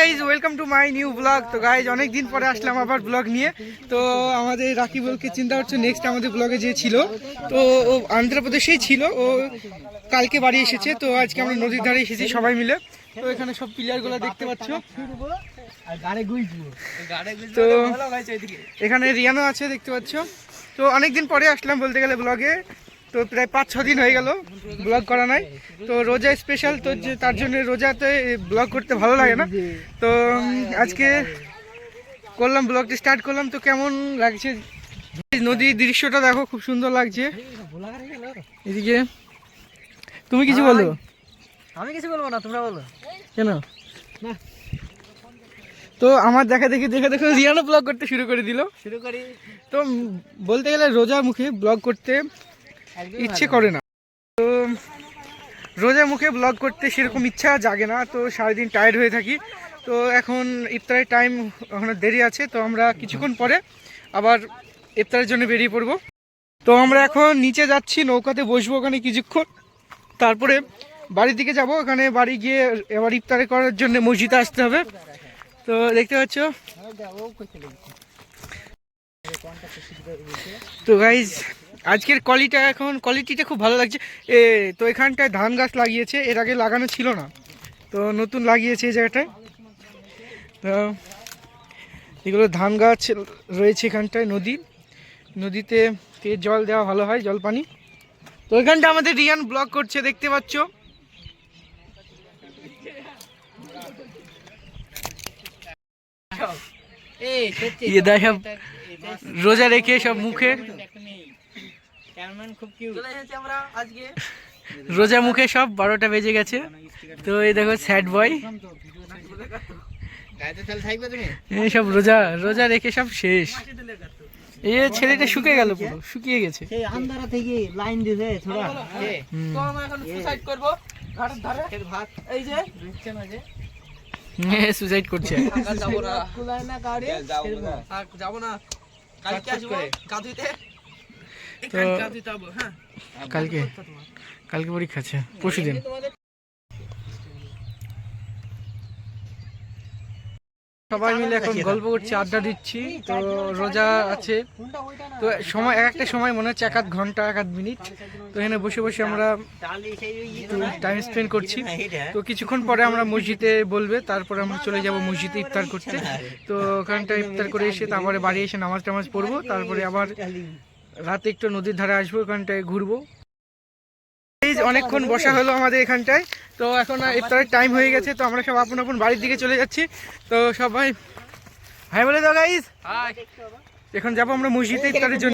Guys, welcome to my new blog. তো guys অনেক দিন পরে আসলাম আবার ব্লগ নিয়ে। তো আমাদের রাকিবুলকে চিন্তা হচ্ছে নেক্সট আমাদের ব্লগে যে ছিল, তো ও অন্ধ্রপ্রদেশেই ছিল, ও কালকে বাড়ি এসেছে। তো আজকে আমরা নদীর ধারে এসেছি সবাই মিলে। তো এখানে সব প্লেয়ারগুলো দেখতে পাচ্ছ। তো এখানে রিয়ানো আছে দেখতে পাচ্ছ। তো অনেকদিন পরে আসলাম বলতে গেলে ব্লগে। তো প্রায় 5-6 দিন হয়ে গেল ব্লগ করা নাই। তো রোজা স্পেশাল, তো যে তার জন্য রোজাতে ব্লগ করতে ভালো লাগে না। তো আজকে করলাম, ব্লগটি স্টার্ট করলাম। তো কেমন লাগছে নদীর দৃশ্যটা দেখো, খুব সুন্দর লাগছে এদিকে। তুমি কিছু বলো? আমি কিছু বলবো না, তোমরা বলো। কেন না? তো আমার দেখে দেখে রিয়ানো ব্লগ করতে শুরু করে দিল। তো বলতে গেলে রোজার মুখে ব্লগ করতে ইচ্ছে করে না। তো রোজার মুখে ব্লগ করতে সেরকম ইচ্ছা জাগে না, তো সারাদিন টায়ার্ড হয়ে থাকি। তো এখন ইফতারের টাইম, ওখানে দেরি আছে। তো আমরা কিছুক্ষণ পরে আবার ইফতারের জন্য বেরিয়ে পড়বো। তো আমরা এখন নিচে যাচ্ছি, নৌকাতে বসবো ওখানে কিছুক্ষণ, তারপরে বাড়ির দিকে যাব। ওখানে বাড়ি গিয়ে এবার ইফতার করার জন্য মসজিদে আসতে হবে। তো দেখতে পাচ্ছ। তো গাইজ আজকের কোয়ালিটিটা খুব ভালো লাগছে। তো এখানটায় ধান গাছ লাগিয়েছে, এর আগে লাগানো ছিল না, তো নতুন লাগিয়েছে এই জায়গাটায়। তো এগুলো ধান গাছ রয়েছে এখানটায়। নদীতে জল দেওয়া ভালো হয়, জল পানি। তো এখানটা আমাদের রিয়ান ব্লগ করছে দেখতে পাচ্ছ। রোজা রেখে সব মুখে, রোজা মুখে সব 12টা বেজে গেছে। তো এই দেখো স্যাড বয়, এই সব রোজা রেখে সব শেষ। এই ছেলেটা শুকিয়ে গেল, পুরো শুকিয়ে গেছে। আন্ধারা থেকে লাইন দিছে ছোড়া। তো আমরা এখন সুসাইড করব ঘাটের ধারে। ভাত এই যে সুসাইড করছে। যাব না, কুলায় না গাড়ি, যাব না। কালকে আসবো গাধুইতে। তো হ্যাঁ, কালকে পরীক্ষা আছে, পরশুদিন। সবাই মিলে এখন গল্প করছি, আড্ডা দিচ্ছি। তো রোজা আছে, তো সময় একটা সময় মনে হচ্ছে 1-1 ঘন্টা 1-1 মিনিট। তো এখানে বসে বসে আমরা টাইম স্পেন্ড করছি। তো কিছুক্ষণ পরে আমরা মসজিদে বলবে, তারপরে আমরা চলে যাব মসজিদে ইফতার করতে। তো ওখানটা ইফতার করে এসে তারপরে বাড়ি এসে নামাজ টামাজ পড়বো। তারপরে আবার রাতে একটু নদীর ধারে আসবো, ওখানটায় ঘুরবো। অনেকক্ষণ বসা হলো আমাদের এখানটায়। তো এখন ইফতারের টাইম হয়ে গেছে। তো আমরা সব আপন আপন বাড়ির দিকে চলে যাচ্ছি। তো সবাই হাই বলে দাও গাইস। এখন যাবো আমরা মসজিদে ইফতারের জন্য।